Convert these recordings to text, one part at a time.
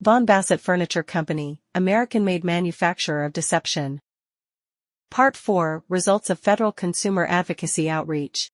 Vaughan-Bassett Furniture Company, American-made manufacturer of deception. Part 4, Results of Federal Consumer Advocacy Outreach.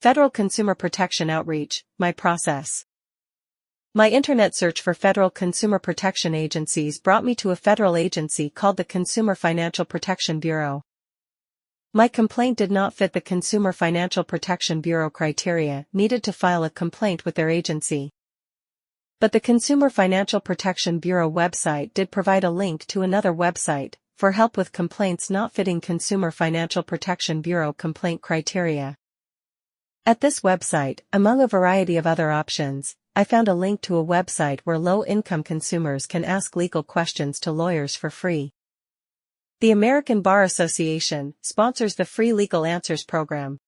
Federal Consumer Protection Outreach, my process. My internet search for federal consumer protection agencies brought me to a federal agency called the Consumer Financial Protection Bureau. My complaint did not fit the Consumer Financial Protection Bureau criteria needed to file a complaint with their agency. But the Consumer Financial Protection Bureau website did provide a link to another website for help with complaints not fitting Consumer Financial Protection Bureau complaint criteria. At this website, among a variety of other options, I found a link to a website where low-income consumers can ask legal questions to lawyers for free. The American Bar Association sponsors the Free Legal Answers program.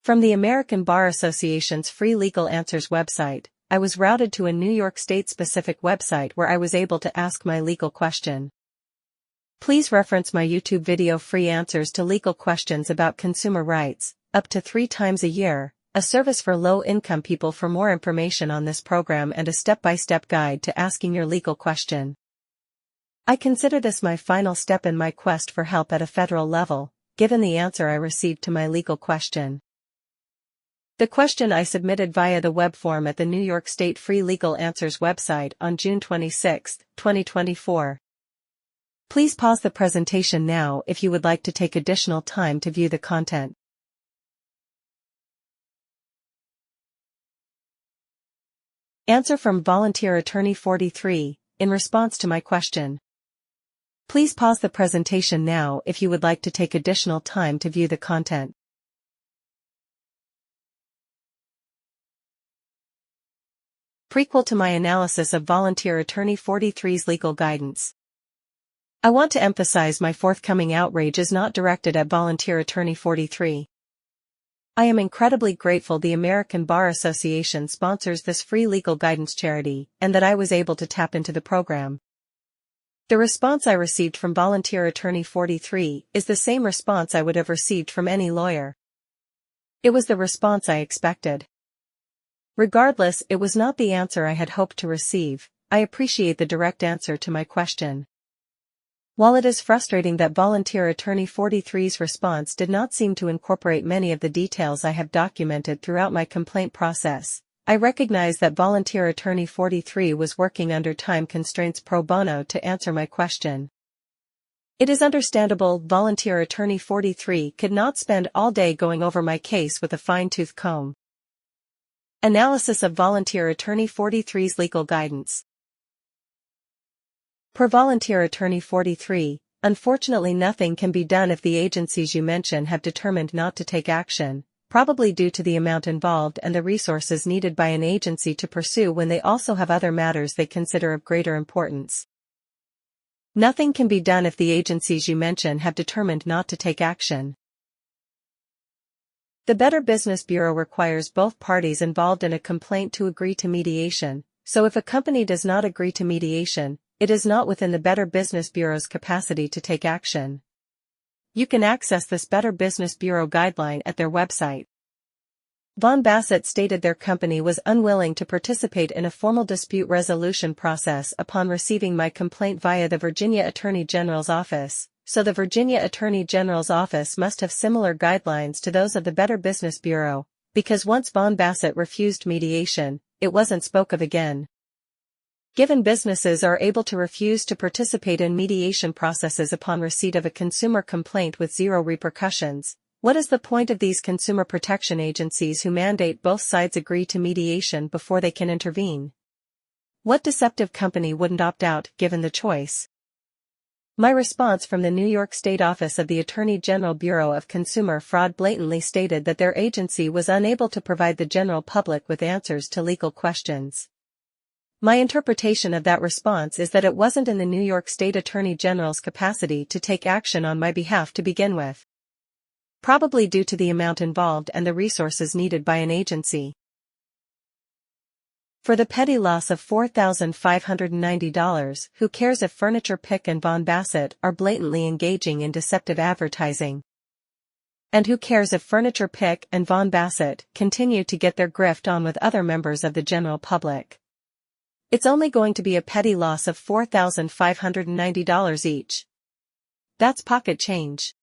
From the American Bar Association's Free Legal Answers website, I was routed to a New York State-specific website where I was able to ask my legal question. Please reference my YouTube video Free Answers to Legal Questions about Consumer Rights, up to 3 times a year, a service for low-income people for more information on this program and a step-by-step guide to asking your legal question. I consider this my final step in my quest for help at a federal level, given the answer I received to my legal question. The question I submitted via the web form at the New York State Free Legal Answers website on June 26, 2024. Please pause the presentation now if you would like to take additional time to view the content. Answer from Volunteer Attorney 43, in response to my question. Please pause the presentation now if you would like to take additional time to view the content. Prequel to my analysis of Volunteer Attorney 43's legal guidance. I want to emphasize my forthcoming outrage is not directed at Volunteer Attorney 43. I am incredibly grateful the American Bar Association sponsors this free legal guidance charity, and that I was able to tap into the program. The response I received from Volunteer Attorney 43 is the same response I would have received from any lawyer. It was the response I expected. Regardless, it was not the answer I had hoped to receive. I appreciate the direct answer to my question. While it is frustrating that Volunteer Attorney 43's response did not seem to incorporate many of the details I have documented throughout my complaint process, I recognize that Volunteer Attorney 43 was working under time constraints pro bono to answer my question. It is understandable Volunteer Attorney 43 could not spend all day going over my case with a fine-tooth comb. Analysis of Volunteer Attorney 43's legal guidance. Per Volunteer Attorney 43, unfortunately nothing can be done if the agencies you mention have determined not to take action, probably due to the amount involved and the resources needed by an agency to pursue when they also have other matters they consider of greater importance. Nothing can be done if the agencies you mention have determined not to take action. The Better Business Bureau requires both parties involved in a complaint to agree to mediation, so if a company does not agree to mediation, it is not within the Better Business Bureau's capacity to take action. You can access this Better Business Bureau guideline at their website. Vaughan-Bassett stated their company was unwilling to participate in a formal dispute resolution process upon receiving my complaint via the Virginia Attorney General's office, so the Virginia Attorney General's office must have similar guidelines to those of the Better Business Bureau, because once Vaughan-Bassett refused mediation, it wasn't spoke of again. Given businesses are able to refuse to participate in mediation processes upon receipt of a consumer complaint with zero repercussions, what is the point of these consumer protection agencies who mandate both sides agree to mediation before they can intervene? What deceptive company wouldn't opt out, given the choice? My response from the New York State Office of the Attorney General Bureau of Consumer Fraud blatantly stated that their agency was unable to provide the general public with answers to legal questions. My interpretation of that response is that it wasn't in the New York State Attorney General's capacity to take action on my behalf to begin with. Probably due to the amount involved and the resources needed by an agency. For the petty loss of $4,590, who cares if FurniturePick and Vaughan-Bassett are blatantly engaging in deceptive advertising? And who cares if FurniturePick and Vaughan-Bassett continue to get their grift on with other members of the general public? It's only going to be a petty loss of $4,590 each. That's pocket change.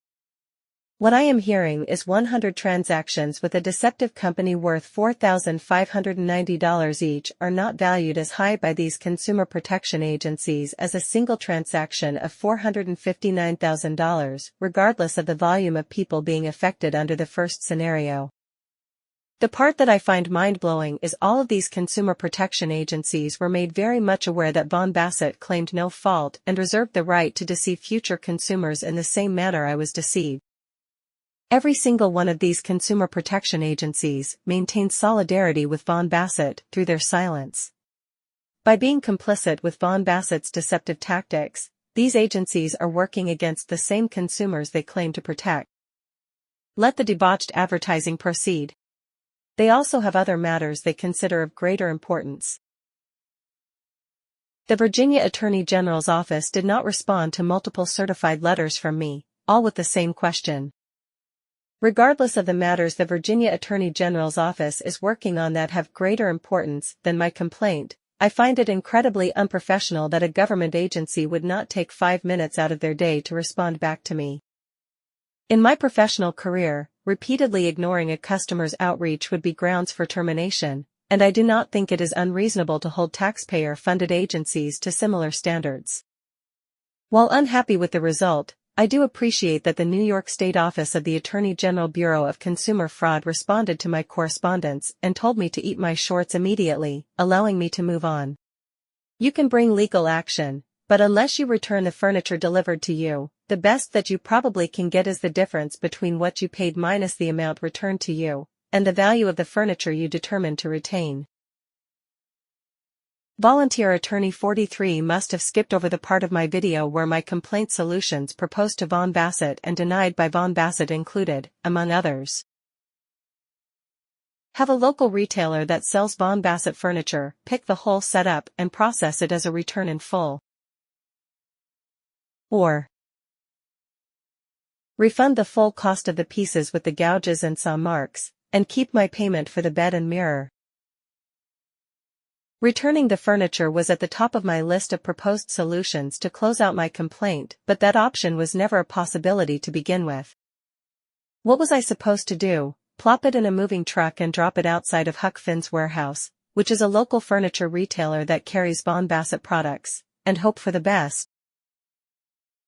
What I am hearing is 100 transactions with a deceptive company worth $4,590 each are not valued as high by these consumer protection agencies as a single transaction of $459,000, regardless of the volume of people being affected under the first scenario. The part that I find mind-blowing is all of these consumer protection agencies were made very much aware that Vaughan-Bassett claimed no fault and reserved the right to deceive future consumers in the same manner I was deceived. Every single one of these consumer protection agencies maintains solidarity with Vaughan-Bassett through their silence. By being complicit with Vaughan-Bassett's deceptive tactics, these agencies are working against the same consumers they claim to protect. Let the debauched advertising proceed. They also have other matters they consider of greater importance. The Virginia Attorney General's office did not respond to multiple certified letters from me, all with the same question. Regardless of the matters the Virginia Attorney General's office is working on that have greater importance than my complaint, I find it incredibly unprofessional that a government agency would not take 5 minutes out of their day to respond back to me. In my professional career, repeatedly ignoring a customer's outreach would be grounds for termination, and I do not think it is unreasonable to hold taxpayer-funded agencies to similar standards. While unhappy with the result, I do appreciate that the New York State Office of the Attorney General Bureau of Consumer Fraud responded to my correspondence and told me to eat my shorts immediately, allowing me to move on. You can bring legal action, but unless you return the furniture delivered to you, the best that you probably can get is the difference between what you paid minus the amount returned to you, and the value of the furniture you determined to retain. Volunteer Attorney 43 must have skipped over the part of my video where my complaint solutions proposed to Vaughan-Bassett and denied by Vaughan-Bassett included, among others. Have a local retailer that sells Vaughan-Bassett furniture pick the whole setup and process it as a return in full. Or refund the full cost of the pieces with the gouges and saw marks, and keep my payment for the bed and mirror. Returning the furniture was at the top of my list of proposed solutions to close out my complaint, but that option was never a possibility to begin with. What was I supposed to do? Plop it in a moving truck and drop it outside of Huck Finn's warehouse, which is a local furniture retailer that carries Vaughan-Bassett products, and hope for the best?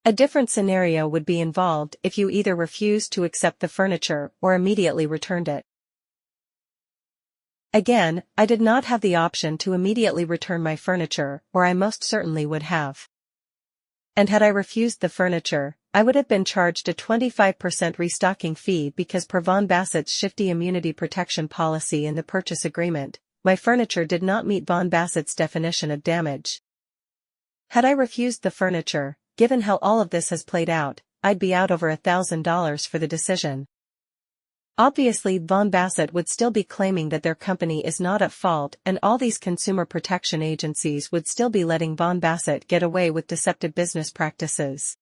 A different scenario would be involved if you either refused to accept the furniture or immediately returned it. Again, I did not have the option to immediately return my furniture, or I most certainly would have. And had I refused the furniture, I would have been charged a 25% restocking fee because per Vaughan-Bassett's shifty immunity protection policy in the purchase agreement, my furniture did not meet Vaughan-Bassett's definition of damage. Had I refused the furniture, given how all of this has played out, I'd be out over $1,000 for the decision. Obviously, Vaughan-Bassett would still be claiming that their company is not at fault, and all these consumer protection agencies would still be letting Vaughan-Bassett get away with deceptive business practices.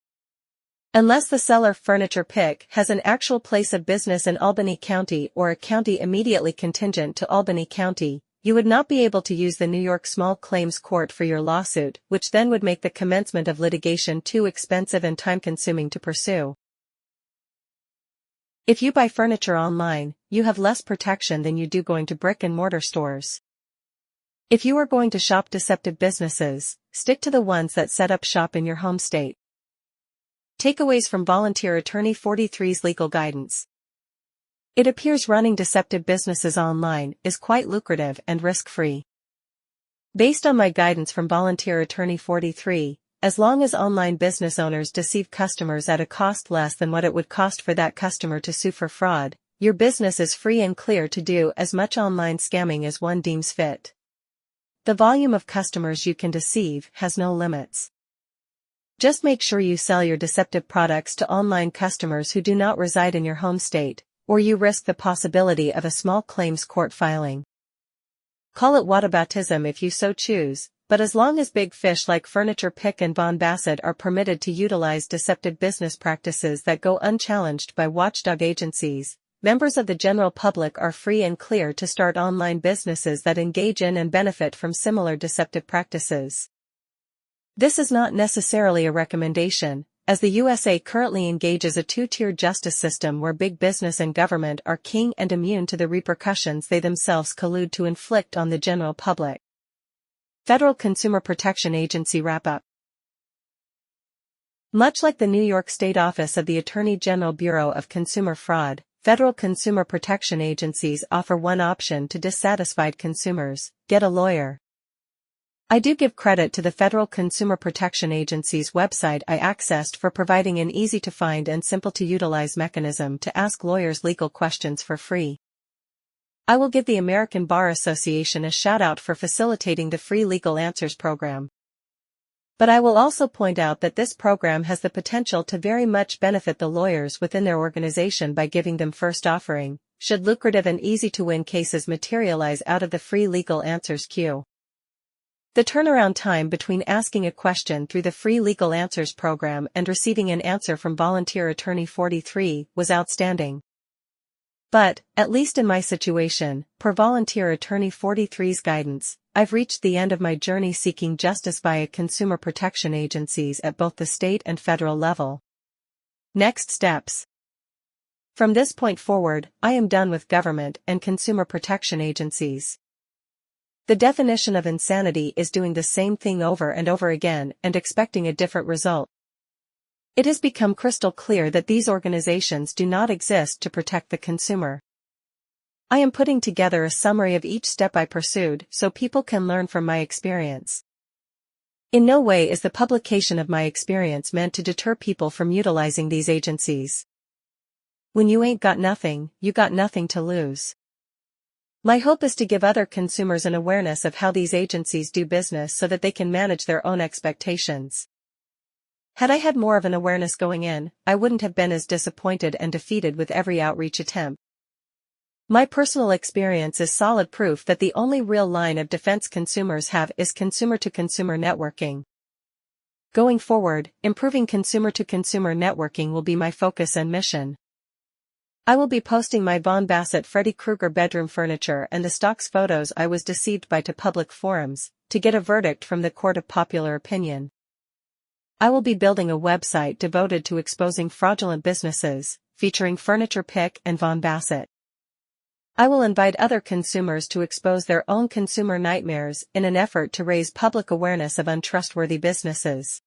Unless the seller FurniturePick has an actual place of business in Albany County or a county immediately contingent to Albany County, you would not be able to use the New York Small Claims Court for your lawsuit, which then would make the commencement of litigation too expensive and time-consuming to pursue. If you buy furniture online, you have less protection than you do going to brick-and-mortar stores. If you are going to shop deceptive businesses, stick to the ones that set up shop in your home state. Takeaways from Volunteer Attorney 43's legal guidance. It appears running deceptive businesses online is quite lucrative and risk-free. Based on my guidance from Volunteer Attorney 43, as long as online business owners deceive customers at a cost less than what it would cost for that customer to sue for fraud, your business is free and clear to do as much online scamming as one deems fit. The volume of customers you can deceive has no limits. Just make sure you sell your deceptive products to online customers who do not reside in your home state, or you risk the possibility of a small claims court filing. Call it whataboutism if you so choose, but as long as big fish like FurniturePick and Vaughan-Bassett are permitted to utilize deceptive business practices that go unchallenged by watchdog agencies, members of the general public are free and clear to start online businesses that engage in and benefit from similar deceptive practices. This is not necessarily a recommendation, as the USA currently engages a two-tiered justice system where big business and government are king and immune to the repercussions they themselves collude to inflict on the general public. Federal Consumer Protection Agency Wrap-Up. Much like the New York State Office of the Attorney General Bureau of Consumer Fraud, federal consumer protection agencies offer one option to dissatisfied consumers: get a lawyer. I do give credit to the Federal Consumer Protection Agency's website I accessed for providing an easy-to-find and simple-to-utilize mechanism to ask lawyers legal questions for free. I will give the American Bar Association a shout-out for facilitating the Free Legal Answers program. But I will also point out that this program has the potential to very much benefit the lawyers within their organization by giving them first offering, should lucrative and easy-to-win cases materialize out of the Free Legal Answers queue. The turnaround time between asking a question through the Free Legal Answers program and receiving an answer from Volunteer Attorney 43 was outstanding. But, at least in my situation, per Volunteer Attorney 43's guidance, I've reached the end of my journey seeking justice via consumer protection agencies at both the state and federal level. Next steps. From this point forward, I am done with government and consumer protection agencies. The definition of insanity is doing the same thing over and over again and expecting a different result. It has become crystal clear that these organizations do not exist to protect the consumer. I am putting together a summary of each step I pursued so people can learn from my experience. In no way is the publication of my experience meant to deter people from utilizing these agencies. When you ain't got nothing, you got nothing to lose. My hope is to give other consumers an awareness of how these agencies do business so that they can manage their own expectations. Had I had more of an awareness going in, I wouldn't have been as disappointed and defeated with every outreach attempt. My personal experience is solid proof that the only real line of defense consumers have is consumer-to-consumer networking. Going forward, improving consumer-to-consumer networking will be my focus and mission. I will be posting my Vaughan-Bassett Freddy Kruger bedroom furniture and the stocks photos I was deceived by to public forums, to get a verdict from the court of popular opinion. I will be building a website devoted to exposing fraudulent businesses, featuring FurniturePick and Vaughan-Bassett. I will invite other consumers to expose their own consumer nightmares in an effort to raise public awareness of untrustworthy businesses.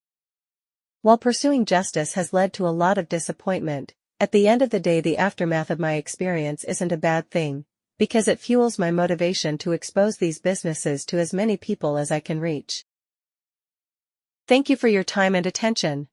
While pursuing justice has led to a lot of disappointment, at the end of the day the aftermath of my experience isn't a bad thing, because it fuels my motivation to expose these businesses to as many people as I can reach. Thank you for your time and attention.